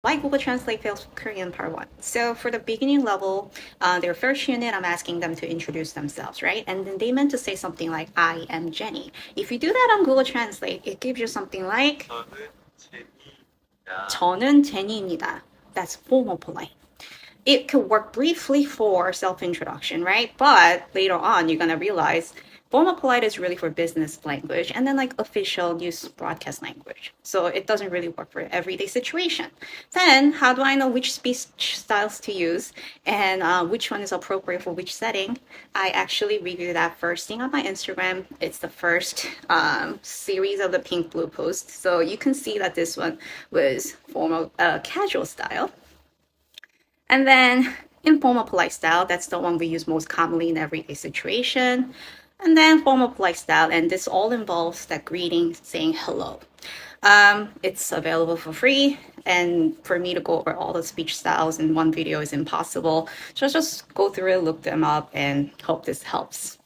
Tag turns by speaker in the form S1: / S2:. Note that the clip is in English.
S1: like Google Translate Fails Korean Part 1. So for the beginning level, their first unit, I'm asking them to introduce themselves, right? And then they meant to say something like, I am Jenny. If you do that on Google Translate, it gives you something like, 저는 제니입니다. That's formal polite. It could work briefly for self-introduction, right? But later on, you're going to realize formal polite is really for business language and then like official news broadcast language. So it doesn't really work for everyday situation. Then how do I know which speech styles to use and which one is appropriate for which setting? I actually reviewed that first thing on my Instagram. It's the first series of the pink blue post. So you can see that this one was formal casual style. And then informal polite style, that's the one we use most commonly in everyday situation. And then formal polite style, and this all involves that greeting, saying hello. It's available for free, and for me to go over all the speech styles in one video is impossible. So just go through it, look them up, and hope this helps.